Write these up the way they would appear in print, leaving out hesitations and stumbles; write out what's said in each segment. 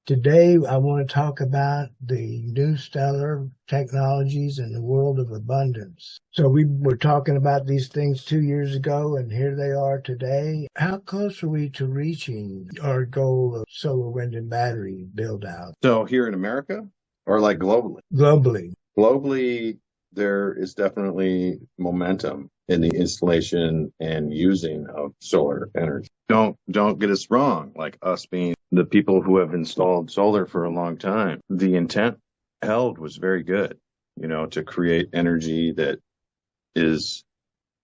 Today, I want to talk about the new stellar technologies in the world of abundance. So we were talking about these things 2 years ago, and here they are today. How close are we to reaching our goal of solar, wind, and battery build out? So here in America or like globally? Globally. Globally, there is definitely momentum in the installation and using of solar energy. Don't get us wrong, like us being the people who have installed solar for a long time. The intent held was very good, to create energy that is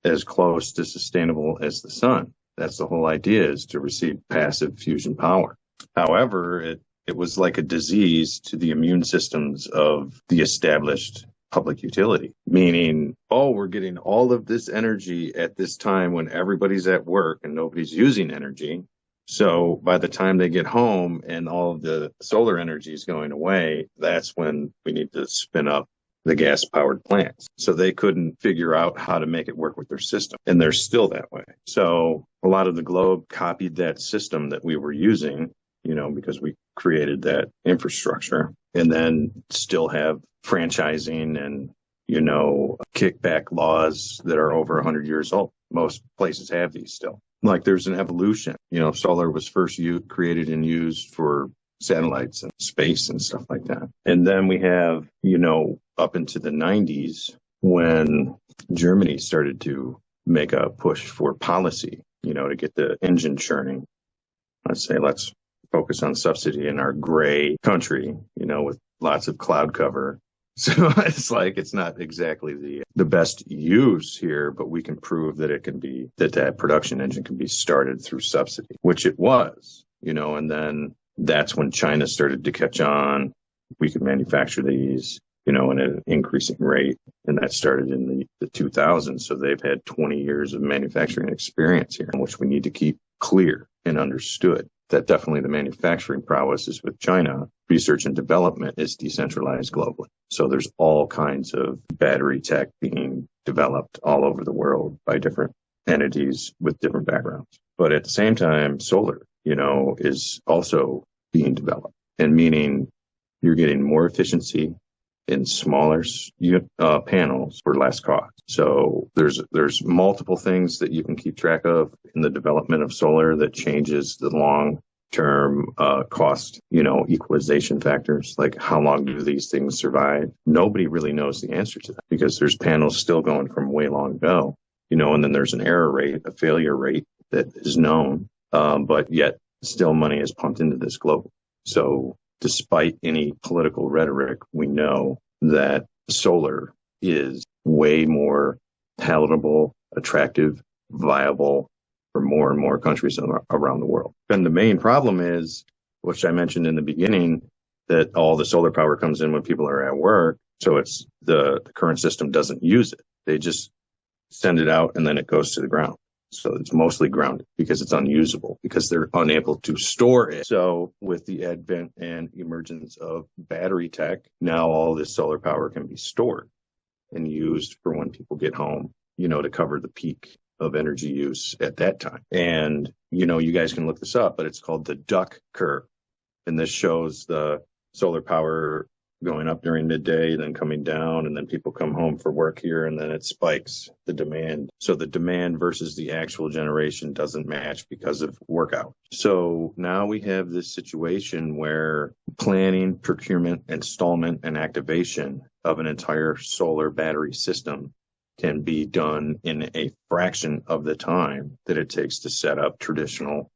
as close to sustainable as the sun. That's the whole idea, is to receive passive fusion power. However, it was like a disease to the immune systems of the established public utility, meaning, oh, we're getting all of this energy at this time when everybody's at work and nobody's using energy. So by the time they get home and all of the solar energy is going away, that's when we need to spin up the gas-powered plants. So they couldn't figure out how to make it work with their system. And they're still that way. So a lot of the globe copied that system that we were using, because we created that infrastructure, and then still have franchising and, kickback laws that are over 100 years old. Most places have these still. Like there's an evolution. Solar was first created and used for satellites and space and stuff like that. And then we have, up into the 90s when Germany started to make a push for policy, to get the engine churning. Let's focus on subsidy in our gray country, with lots of cloud cover. So it's not exactly the best use here, but we can prove that it can be, that production engine can be started through subsidy, which it was, and then that's when China started to catch on. We could manufacture these, at an increasing rate. And that started in the 2000s. So they've had 20 years of manufacturing experience here, which we need to keep clear and understood. That definitely the manufacturing prowess is with China. Research and development is decentralized globally. So there's all kinds of battery tech being developed all over the world by different entities with different backgrounds. But at the same time, solar, is also being developed, and meaning you're getting more efficiency in smaller panels for less cost. So there's multiple things that you can keep track of in the development of solar that changes the long-term cost, equalization factors. Like how long do these things survive? Nobody really knows the answer to that because there's panels still going from way long ago, and then there's an error rate, a failure rate that is known, but yet still money is pumped into this globally. So despite any political rhetoric, we know that solar is way more palatable, attractive, viable for more and more countries around the world. And the main problem is, which I mentioned in the beginning, that all the solar power comes in when people are at work. So it's the current system doesn't use it. They just send it out and then it goes to the ground. So it's mostly grounded because it's unusable, because they're unable to store it. So with the advent and emergence of battery tech, now all this solar power can be stored and used for when people get home, to cover the peak of energy use at that time. And, you guys can look this up, but it's called the duck curve. And this shows the solar power going up during midday, then coming down, and then people come home for work here, and then it spikes the demand. So the demand versus the actual generation doesn't match because of workout. So now we have this situation where planning, procurement, installment, and activation of an entire solar battery system can be done in a fraction of the time that it takes to set up traditional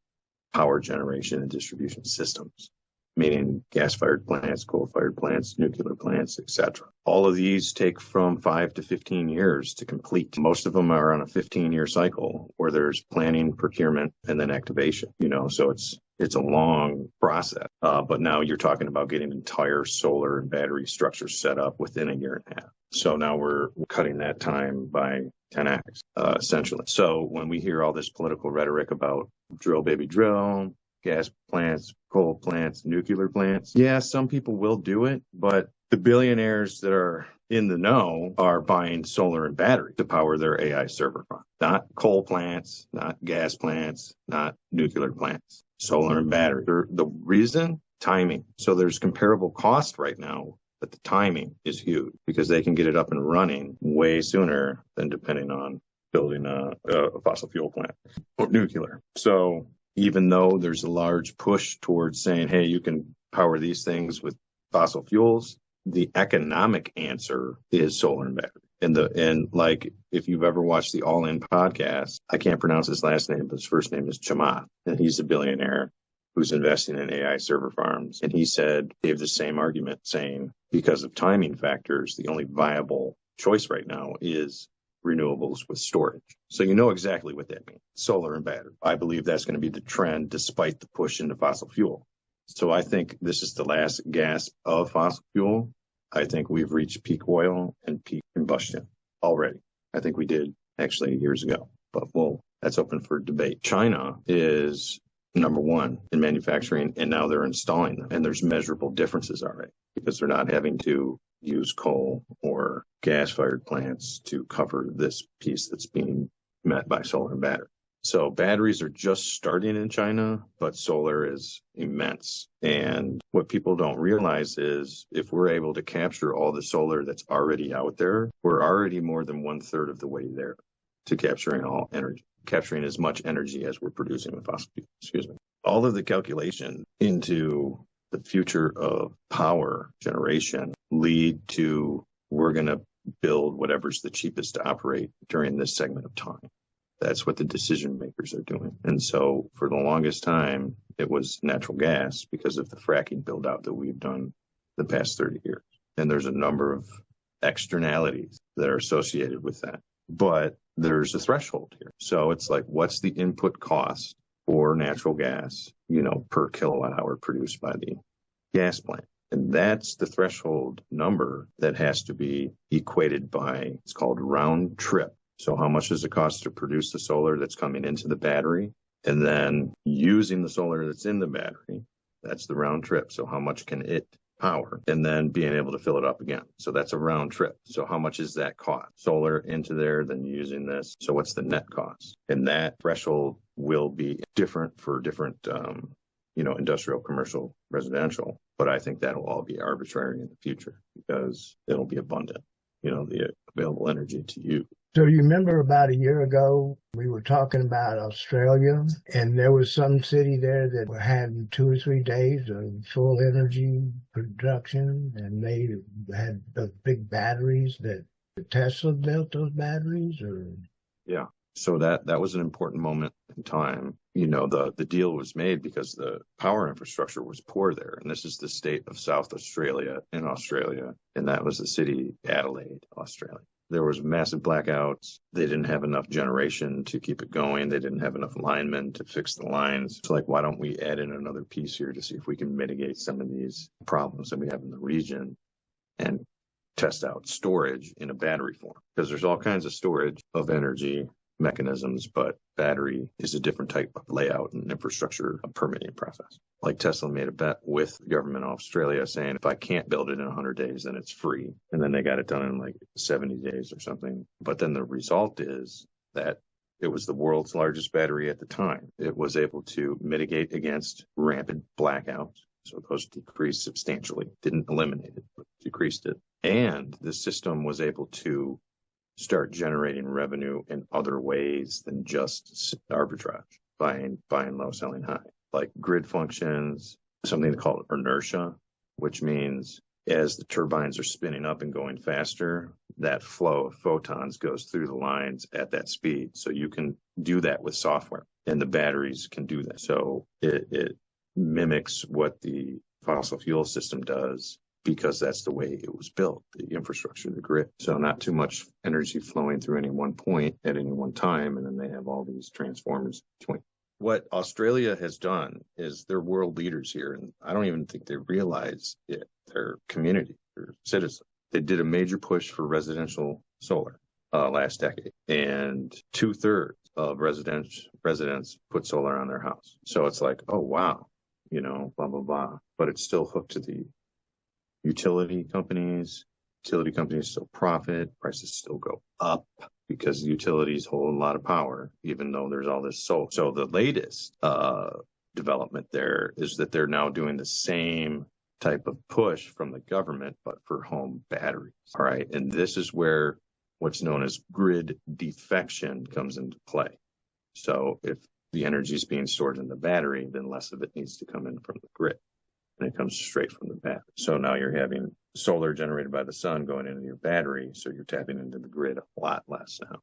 power generation and distribution systems, meaning gas-fired plants, coal-fired plants, nuclear plants, etc. All of these take from 5 to 15 years to complete. Most of them are on a 15-year cycle where there's planning, procurement, and then activation. So it's a long process. But now you're talking about getting entire solar and battery structures set up within a year and a half. So now we're cutting that time by 10x, essentially. So when we hear all this political rhetoric about drill, baby, drill, gas plants, coal plants, nuclear plants. Yeah, some people will do it, but the billionaires that are in the know are buying solar and battery to power their AI server farm. Not coal plants, not gas plants, not nuclear plants. Solar and battery. The reason timing. So there's comparable cost right now, but the timing is huge because they can get it up and running way sooner than depending on building a fossil fuel plant or nuclear. So even though there's a large push towards saying, hey, you can power these things with fossil fuels, the economic answer is solar and battery. And like, if you've ever watched the All In podcast, I can't pronounce his last name, but his first name is Chamath, and he's a billionaire who's investing in AI server farms. And he gave the same argument saying, because of timing factors, the only viable choice right now is renewables with storage. So you know exactly what that means, solar and battery. I believe that's going to be the trend despite the push into fossil fuel. So I think this is the last gasp of fossil fuel. I think we've reached peak oil and peak combustion already. I think we did actually years ago, but that's open for debate. China is number one in manufacturing, and now they're installing them. And there's measurable differences already because they're not having to use coal or gas-fired plants to cover this piece that's being met by solar and battery. So batteries are just starting in China, but solar is immense. And what people don't realize is if we're able to capture all the solar that's already out there, we're already more than 1/3 of the way there to capturing all energy, capturing as much energy as we're producing with fossil fuels. All of the calculation into the future of power generation lead to we're going to build whatever's the cheapest to operate during this segment of time. That's what the decision makers are doing. And so for the longest time, it was natural gas because of the fracking build out that we've done the past 30 years. And there's a number of externalities that are associated with that. But there's a threshold here. So it's like, what's the input cost for natural gas, per kilowatt hour produced by the gas plant? And that's the threshold number that has to be equated by, it's called round trip. So how much does it cost to produce the solar that's coming into the battery? And then using the solar that's in the battery, that's the round trip. So how much can it power? And then being able to fill it up again. So that's a round trip. So how much is that cost? Solar into there, then using this. So what's the net cost? And that threshold will be different for different, industrial, commercial, residential. But I think that'll all be arbitrary in the future because it'll be abundant, the available energy to use. So you remember about a year ago, we were talking about Australia, and there was some city there that had 2 or 3 days of full energy production, and they had the big batteries that Tesla built those batteries, or? Yeah. So that was an important moment in time. The deal was made because the power infrastructure was poor there. And this is the state of South Australia in Australia. And that was the city Adelaide, Australia. There was massive blackouts. They didn't have enough generation to keep it going. They didn't have enough linemen to fix the lines. It's like, why don't we add in another piece here to see if we can mitigate some of these problems that we have in the region and test out storage in a battery form? Because there's all kinds of storage of energy mechanisms, but battery is a different type of layout and infrastructure permitting process. Like Tesla made a bet with the government of Australia saying, if I can't build it in 100 days, then it's free. And then they got it done in like 70 days or something. But then the result is that it was the world's largest battery at the time. It was able to mitigate against rampant blackouts. So those decreased substantially, didn't eliminate it, but decreased it. And the system was able to start generating revenue in other ways than just arbitrage, buying low, selling high, like grid functions, something called inertia, which means as the turbines are spinning up and going faster, that flow of photons goes through the lines at that speed. So you can do that with software, and the batteries can do that. So it mimics what the fossil fuel system does, because that's the way it was built, the infrastructure, the grid. So not too much energy flowing through any one point at any one time, and then they have all these transformers between. What Australia has done is they're world leaders here, and I don't even think they realize it. Their community, their citizens. They did a major push for residential solar last decade, and 2/3 of residents put solar on their house. So it's like, oh, wow, blah, blah, blah. But it's still hooked to the utility companies still profit, prices still go up because the utilities hold a lot of power, even though there's all this solar. So the latest development there is that they're now doing the same type of push from the government, but for home batteries. All right. And this is where what's known as grid defection comes into play. So if the energy is being stored in the battery, then less of it needs to come in from the grid. And it comes straight from the battery. So now you're having solar generated by the sun going into your battery. So you're tapping into the grid a lot less now.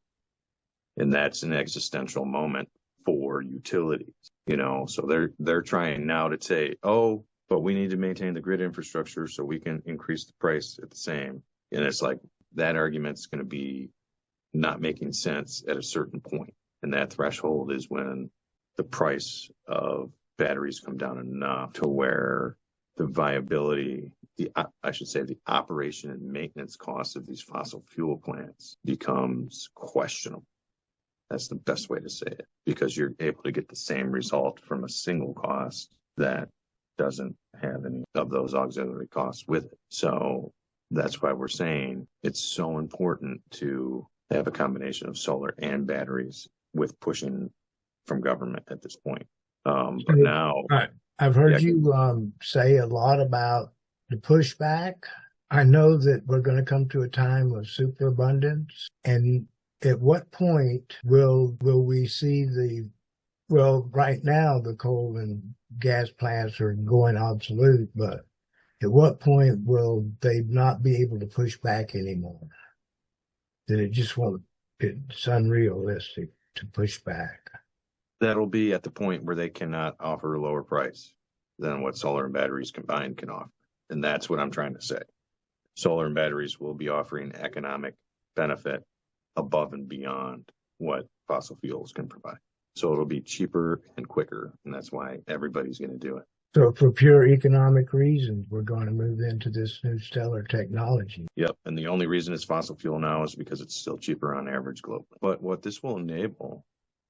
And that's an existential moment for utilities, so they're trying now to say, oh, but we need to maintain the grid infrastructure so we can increase the price at the same. And it's like that argument's going to be not making sense at a certain point. And that threshold is when the price of batteries come down enough to where the viability, the operation and maintenance costs of these fossil fuel plants becomes questionable. That's the best way to say it, because you're able to get the same result from a single cost that doesn't have any of those auxiliary costs with it. So that's why we're saying it's so important to have a combination of solar and batteries with pushing from government at this point. But now I've heard you say a lot about the pushback. I know that we're going to come to a time of superabundance, and at what point will we see right now the coal and gas plants are going obsolete, but at what point will they not be able to push back anymore? That it's unrealistic to push back. That'll be at the point where they cannot offer a lower price than what solar and batteries combined can offer. And that's what I'm trying to say. Solar and batteries will be offering economic benefit above and beyond what fossil fuels can provide. So it'll be cheaper and quicker, and that's why everybody's going to do it. So for pure economic reasons, we're going to move into this new stellar technology. Yep, and the only reason it's fossil fuel now is because it's still cheaper on average globally. But what this will enable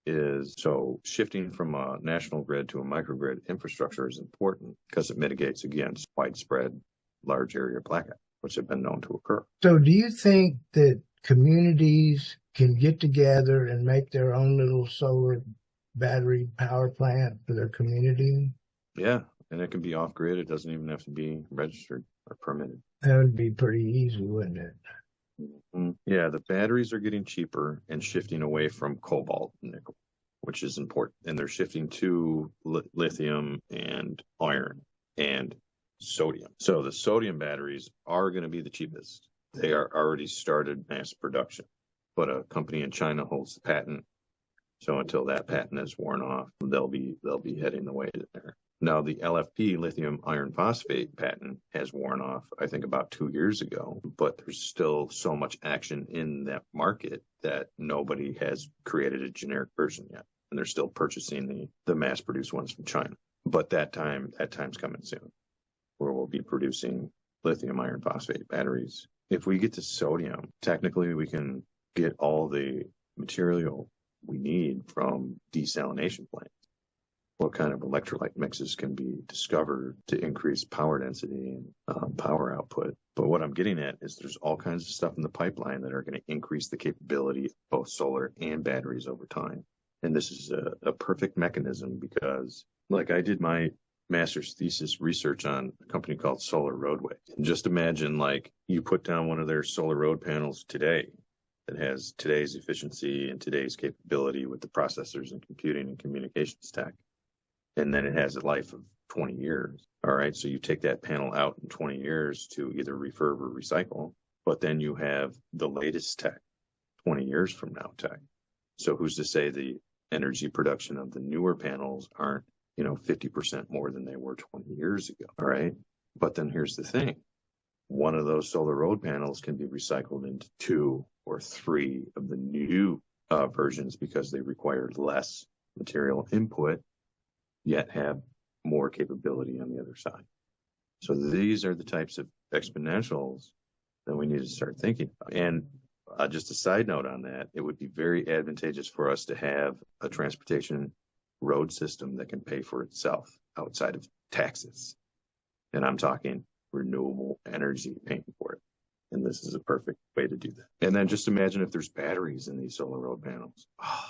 is, so shifting from a national grid to a microgrid infrastructure is important because it mitigates against widespread large area blackout, which have been known to occur. So do you think that communities can get together and make their own little solar battery power plant for their community? Yeah, and it can be off grid. It doesn't even have to be registered or permitted. That would be pretty easy, wouldn't it? Mm-hmm. Yeah, the batteries are getting cheaper and shifting away from cobalt and nickel, which is important. And they're shifting to lithium and iron and sodium. So the sodium batteries are going to be the cheapest. They are already started mass production, but a company in China holds the patent. So until that patent is worn off, they'll be heading the way there. Now, the LFP, lithium iron phosphate patent, has worn off, I think, about 2 years ago, but there's still so much action in that market that nobody has created a generic version yet. And they're still purchasing the mass-produced ones from China. But that time's coming soon, where we'll be producing lithium iron phosphate batteries. If we get to sodium, technically we can get all the material we need from desalination plants. What kind of electrolyte mixes can be discovered to increase power density and power output. But what I'm getting at is there's all kinds of stuff in the pipeline that are going to increase the capability of both solar and batteries over time. And this is a perfect mechanism because, like, I did my master's thesis research on a company called Solar Roadway. And just imagine, like, you put down one of their solar road panels today that has today's efficiency and today's capability with the processors and computing and communications tech. And then it has a life of 20 years. All right. So you take that panel out in 20 years to either refurb or recycle, but then you have the latest tech 20 years from now tech. So who's to say the energy production of the newer panels aren't, 50% more than they were 20 years ago. All right. But then here's the thing. One of those solar road panels can be recycled into 2 or 3 of the new versions because they require less material input, yet have more capability on the other side. So these are the types of exponentials that we need to start thinking about. And just a side note on that, it would be very advantageous for us to have a transportation road system that can pay for itself outside of taxes. And I'm talking renewable energy paying for it. And this is a perfect way to do that. And then just imagine if there's batteries in these solar road panels. Oh,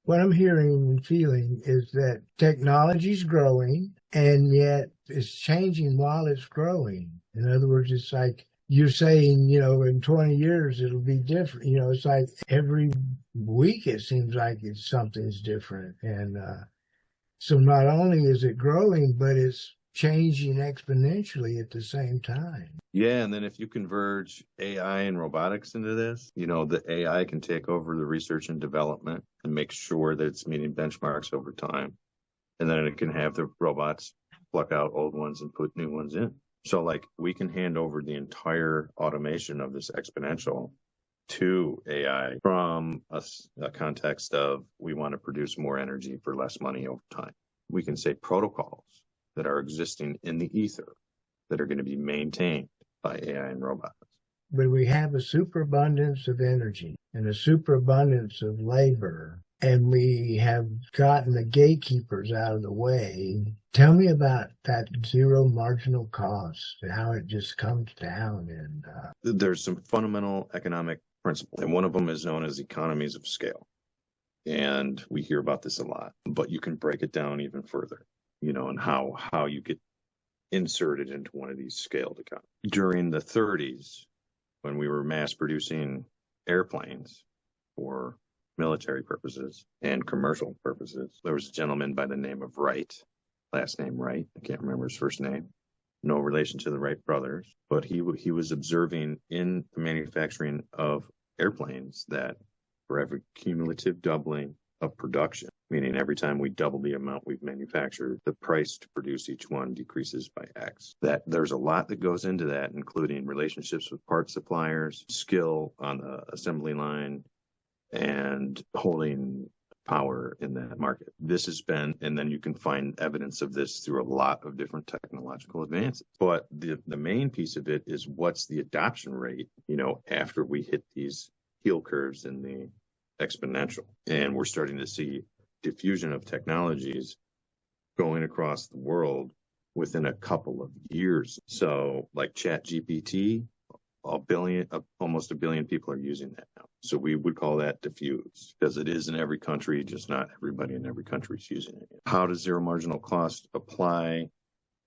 What I'm hearing and feeling is that technology's growing and yet it's changing while it's growing. In other words, it's like you're saying, in 20 years it'll be different. It's like every week it seems like something's different. And so not only is it growing, but it's changing exponentially at the same time. Yeah, and then if you converge AI and robotics into this, the AI can take over the research and development and make sure that it's meeting benchmarks over time. And then it can have the robots pluck out old ones and put new ones in. So like we can hand over the entire automation of this exponential to AI from a context of we want to produce more energy for less money over time. We can say protocols that are existing in the ether that are going to be maintained by AI and robots. But we have a superabundance of energy and a superabundance of labor, and we have gotten the gatekeepers out of the way. Tell me about that zero marginal cost, how it just comes down. And there's some fundamental economic principles, and one of them is known as economies of scale. And we hear about this a lot, but you can break it down even further, and how you get inserted into one of these scaled economies. During the 30s, when we were mass producing airplanes for military purposes and commercial purposes, there was a gentleman by the name of Wright, last name Wright. I can't remember his first name. No relation to the Wright brothers, but he was observing in the manufacturing of airplanes that for every cumulative doubling of production, meaning every time we double the amount we've manufactured, the price to produce each one decreases by X. That there's a lot that goes into that, including relationships with part suppliers, skill on the assembly line, and holding power in that market. This has been, and then you can find evidence of this through a lot of different technological advances. But the main piece of it is what's the adoption rate, after we hit these heel curves in the exponential. And we're starting to see diffusion of technologies going across the world within a couple of years. So like ChatGPT, almost a billion people are using that now. So we would call that diffuse because it is in every country, just not everybody in every country is using it. How does zero marginal cost apply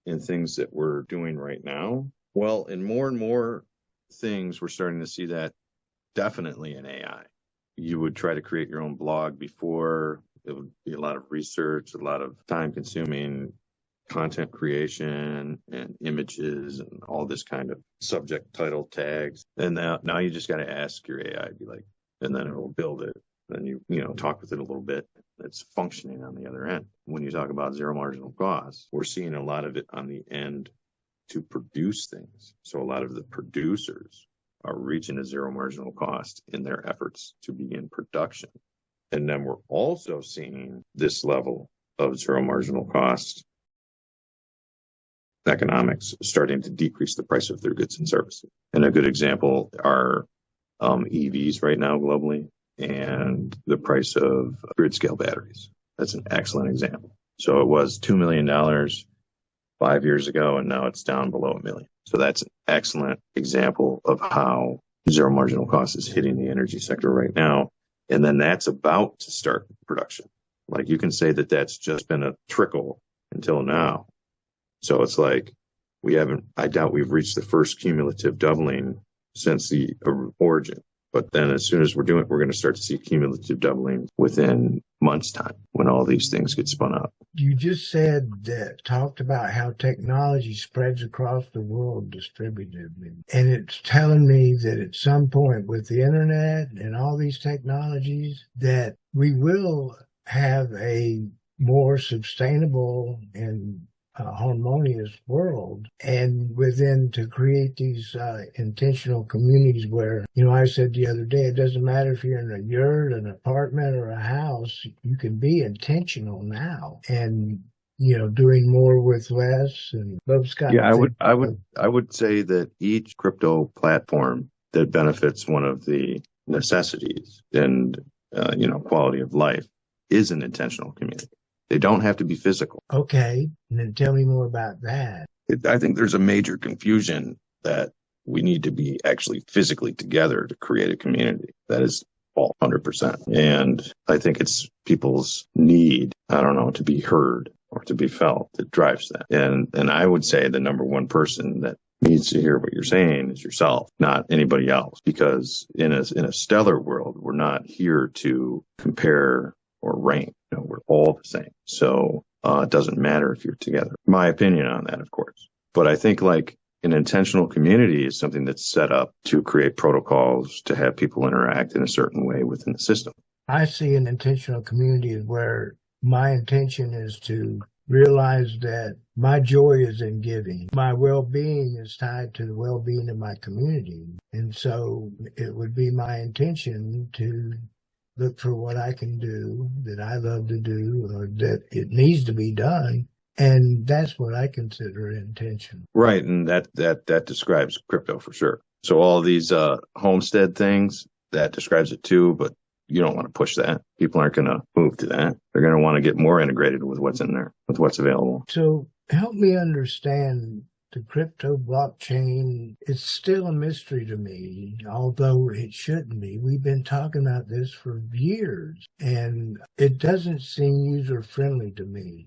in things that we're doing right now? Well, in more and more things, we're starting to see that definitely in AI. You would try to create your own blog before. It would be a lot of research, a lot of time consuming content creation and images and all this kind of subject title tags. And now you just got to ask your AI, be like, and then it will build it. Then you talk with it a little bit. It's functioning on the other end. When you talk about zero marginal costs, we're seeing a lot of it on the end to produce things. So a lot of the producers are reaching a zero marginal cost in their efforts to begin production. And then we're also seeing this level of zero marginal cost economics starting to decrease the price of their goods and services. And a good example are EVs right now globally and the price of grid scale batteries. That's an excellent example. So it was $2 million 5 years ago, and now it's down below $1 million. So that's an excellent example of how zero marginal cost is hitting the energy sector right now. And then that's about to start production. Like you can say that that's just been a trickle until now. So it's like I doubt we've reached the first cumulative doubling since the origin. But then as soon as we're going to start to see cumulative doubling within months' time when all these things get spun up. You just talked about how technology spreads across the world distributively. And it's telling me that at some point with the internet and all these technologies that we will have a more sustainable and harmonious world, and within to create these intentional communities where, I said the other day, it doesn't matter if you're in a yurt, an apartment, or a house, you can be intentional now and, doing more with less and those kind of things. I would say that each crypto platform that benefits one of the necessities and, quality of life is an intentional community. They don't have to be physical. Okay. And then tell me more about that. I think there's a major confusion that we need to be actually physically together to create a community. That is fault 100%. And I think it's people's need, I don't know, to be heard or to be felt that drives that. And I would say the number one person that needs to hear what you're saying is yourself, not anybody else. Because in a stellar world, we're not here to compare or rank. You know, we're all the same. So it doesn't matter if you're together. My opinion on that, of course. But I think like an intentional community is something that's set up to create protocols to have people interact in a certain way within the system. I see an intentional community where my intention is to realize that my joy is in giving. My well-being is tied to the well-being of my community. And so it would be my intention to look for what I can do that I love to do or that it needs to be done. And that's what I consider intention. Right. And that describes crypto for sure. So all these homestead things, that describes it too, but you don't want to push that. People aren't going to move to that. They're going to want to get more integrated with what's in there, with what's available. So help me understand the crypto blockchain. It's still a mystery to me, although it shouldn't be. We've been talking about this for years, and it doesn't seem user-friendly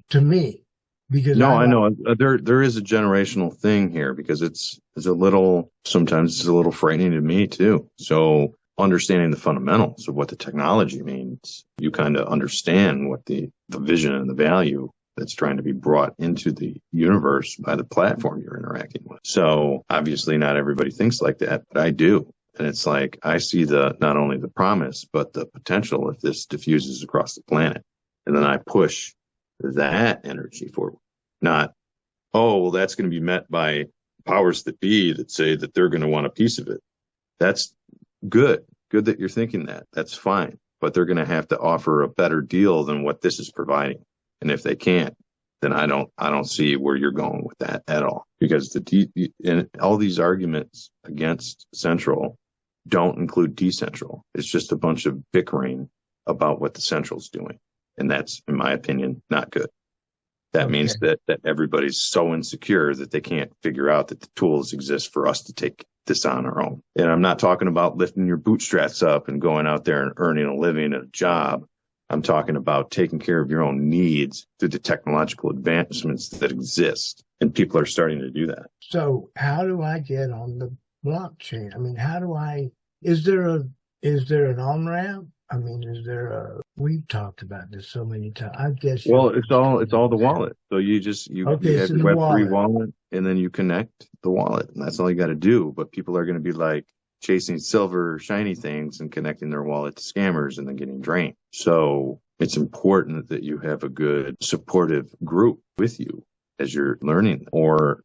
to me. Because no, I know there is a generational thing here because sometimes it's a little frightening to me too. So understanding the fundamentals of what the technology means, you kind of understand what the vision and the value that's trying to be brought into the universe by the platform you're interacting with. So obviously not everybody thinks like that, but I do. And it's like, I see not only the promise, but the potential if this diffuses across the planet. And then I push that energy forward. Not, oh, well, that's going to be met by powers that be that say that they're going to want a piece of it. That's good that you're thinking that. That's fine. But they're going to have to offer a better deal than what this is providing. And if they can't, then I don't see where you're going with that at all. Because and all these arguments against central don't include decentral. It's just a bunch of bickering about what the central's doing. And that's, in my opinion, not good. That means that everybody's so insecure that they can't figure out that the tools exist for us to take this on our own. And I'm not talking about lifting your bootstraps up and going out there and earning a living at a job. I'm talking about taking care of your own needs through the technological advancements that exist. And people are starting to do that. So how do I get on the blockchain? I mean, is there an on-ramp? I mean, we've talked about this so many times. I guess. Well, it's all the wallet. So you have your Web3 wallet and then you connect the wallet and that's all you got to do. But people are going to be like chasing silver, shiny things and connecting their wallet to scammers and then getting drained. So it's important that you have a good supportive group with you as you're learning, or,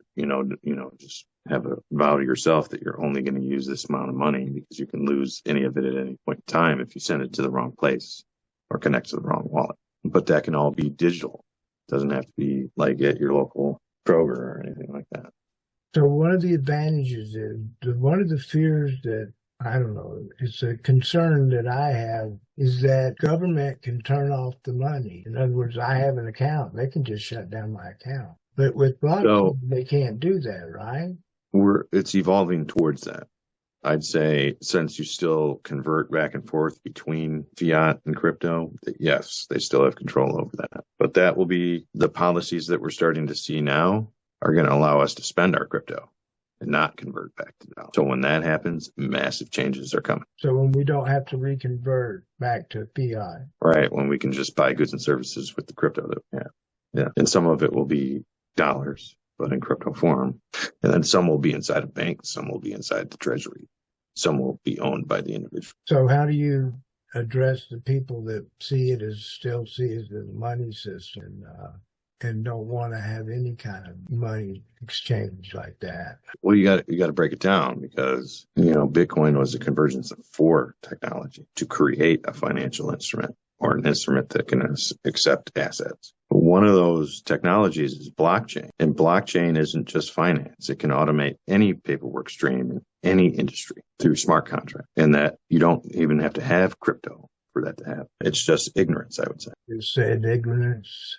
just have a vow to yourself that you're only going to use this amount of money because you can lose any of it at any point in time if you send it to the wrong place or connect to the wrong wallet. But that can all be digital. It doesn't have to be like at your local Kroger or anything like that. So one of the advantages is, one of the fears that, I don't know, it's a concern that I have is that government can turn off the money. In other words, I have an account. They can just shut down my account. But with blockchain, they can't do that, right? It's evolving towards that. I'd say since you still convert back and forth between fiat and crypto, yes, they still have control over that. But that will be the policies that we're starting to see now are going to allow us to spend our crypto and not convert back to dollars. So when that happens, massive changes are coming. So when we don't have to reconvert back to fiat. Right, when we can just buy goods and services with the crypto that we have. Yeah, and some of it will be dollars, but in crypto form. And then some will be inside of banks, some will be inside the treasury, some will be owned by the individual. So how do you address the people that still see it as a money system and don't want to have any kind of money exchange like that? Well, you got to break it down because, Bitcoin was a convergence of 4 technology to create a financial instrument or an instrument that can accept assets. One of those technologies is blockchain. And blockchain isn't just finance. It can automate any paperwork stream in any industry through smart contract. And that you don't even have to have crypto for that to happen. It's just ignorance, I would say. You said ignorance.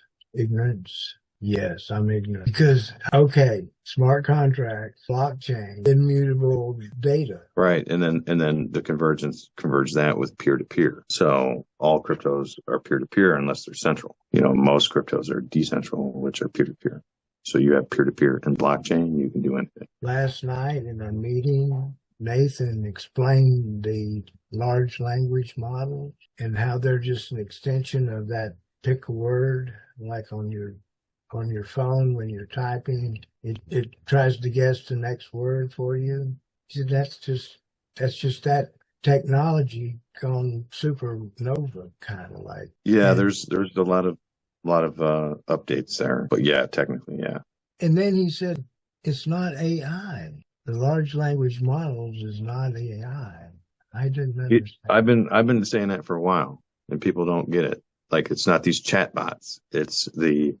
Yes, I'm ignorant. Because, okay, smart contracts, blockchain, immutable data. Right. And then the convergence converge that with peer to peer. So all cryptos are peer to peer unless they're central. Most cryptos are decentral, which are peer to peer. So you have peer to peer and blockchain, you can do anything. Last night in a meeting, Nathan explained the large language models and how they're just an extension of that pick a word, like on your phone when you're typing, it tries to guess the next word for you. He said that's just that technology gone supernova kind of like. Yeah, And there's a lot of updates there. But yeah, technically, yeah. and then he said it's not AI. The large language models is not AI. I didn't understand. I've been saying that for a while, and people don't get it. Like it's not these chat bots. It's the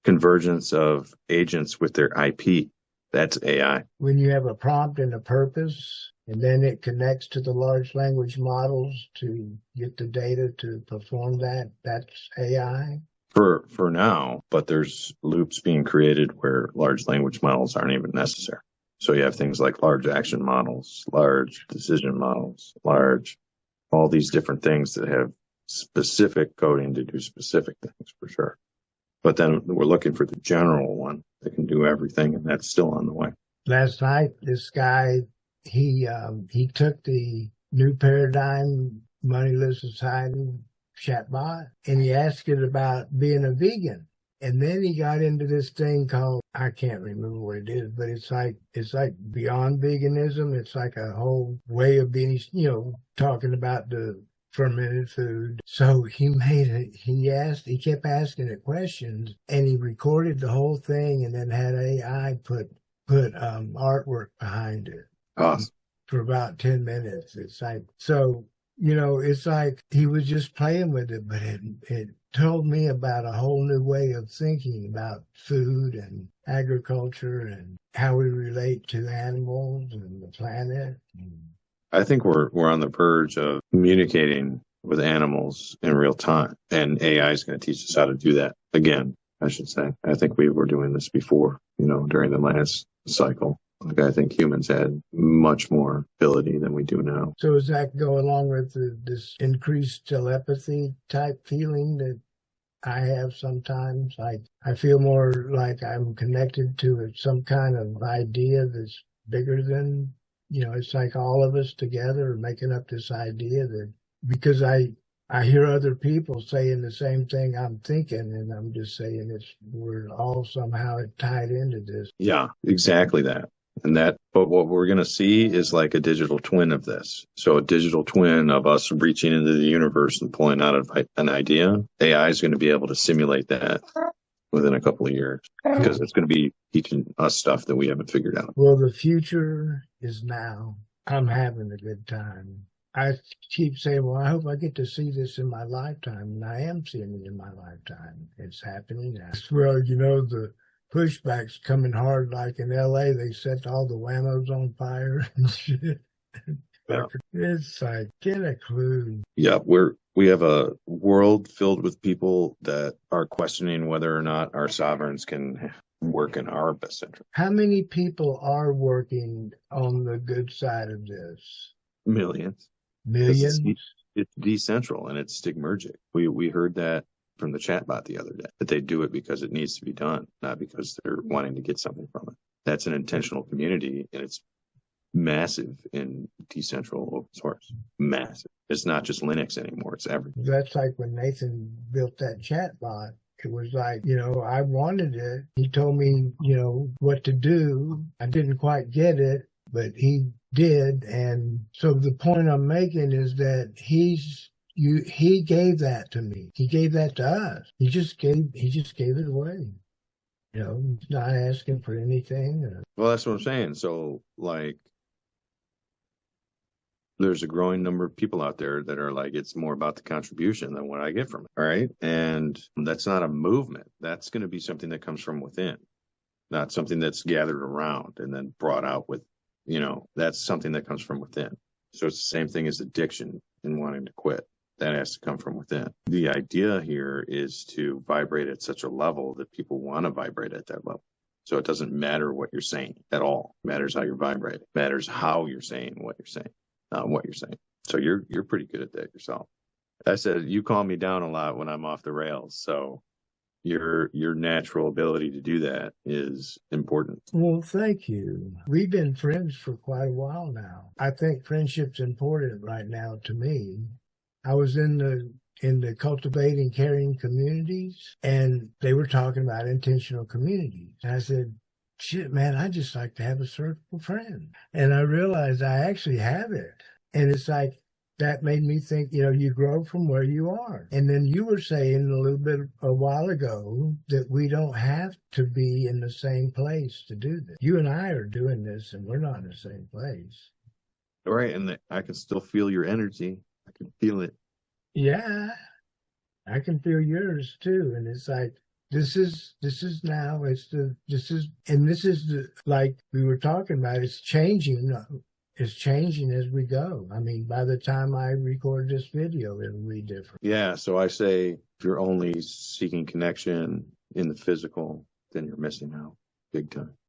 convergence of agents with their IP. That's AI. When you have a prompt and a purpose, and then it connects to the large language models to get the data to perform that, that's AI. For now, but there's loops being created where large language models aren't even necessary. So you have things like large action models, large decision models, all these different things that have specific coding to do specific things for sure. But then we're looking for the general one that can do everything, and that's still on the way. Last night, this guy, he took the new paradigm moneyless society chatbot and he asked it about being a vegan. And then he got into this thing called, I can't remember what it is, but it's like beyond veganism. It's like a whole way of being, talking about the fermented food. So he made it, he kept asking it questions and he recorded the whole thing and then had AI put artwork behind it Awesome. for about 10 minutes. It's like, so, it's like he was just playing with it, but it told me about a whole new way of thinking about food and agriculture and how we relate to animals and the planet. I think we're on the verge of communicating with animals in real time, and AI is going to teach us how to do that again. I should say. I think we were doing this before, during the last cycle. Like I think humans had much more ability than we do now. So does that go along with this increased telepathy type feeling that I have sometimes? I feel more like I'm connected to some kind of idea that's bigger than, it's like all of us together making up this idea that because I hear other people saying the same thing I'm thinking, and I'm just saying we're all somehow tied into this. Yeah, exactly that. But what we're going to see is like a digital twin of this. So a digital twin of us reaching into the universe and pulling out an idea. AI is going to be able to simulate that within a couple of years because it's going to be teaching us stuff that we haven't figured out. Well, the future is now. I'm having a good time. I keep saying, well, I hope I get to see this in my lifetime. And I am seeing it in my lifetime. It's happening now. Well, the pushback's coming hard. Like in LA, they set all the Wamos on fire and shit. Yeah. It's like, get a clue. Yeah, we have a world filled with people that are questioning whether or not our sovereigns can work in our best interest. How many people are working on the good side of this? Millions. Millions? It's decentral and it's stigmergic. We heard that from the chatbot the other day, that they do it because it needs to be done, not because they're wanting to get something from it. That's an intentional community, and it's massive in decentral open source. Massive. It's not just Linux anymore. It's everything. That's like when Nathan built that chatbot. It was like, I wanted it. He told me, what to do. I didn't quite get it, but he did. And so the point I'm making is that he gave that to me. He gave that to us. He just gave it away. He's not asking for anything. Well, that's what I'm saying. So like, there's a growing number of people out there that are like, it's more about the contribution than what I get from it. All right. And that's not a movement. That's going to be something that comes from within, not something that's gathered around and then brought out with, that's something that comes from within. So it's the same thing as addiction and wanting to quit. That has to come from within. The idea here is to vibrate at such a level that people want to vibrate at that level. So it doesn't matter what you're saying at all. It matters how you're vibrating. It matters how you're saying what you're saying, not what you're saying. So you're pretty good at that yourself. I said you calm me down a lot when I'm off the rails. So your natural ability to do that is important. Well, thank you. We've been friends for quite a while now. I think friendship's important right now to me. I was in the cultivating caring communities, and they were talking about intentional communities. And I said, shit, man, I just like to have a circle of friends. And I realized I actually have it. And it's like, that made me think, you grow from where you are. And then you were saying a while ago that we don't have to be in the same place to do this. You and I are doing this, and we're not in the same place. Right. And I can still feel your energy. I can feel it. Yeah, I can feel yours too. And it's like, this is like we were talking about, it's changing. It's changing as we go. I mean, by the time I record this video, it'll be different. Yeah. So I say, if you're only seeking connection in the physical, then you're missing out big time.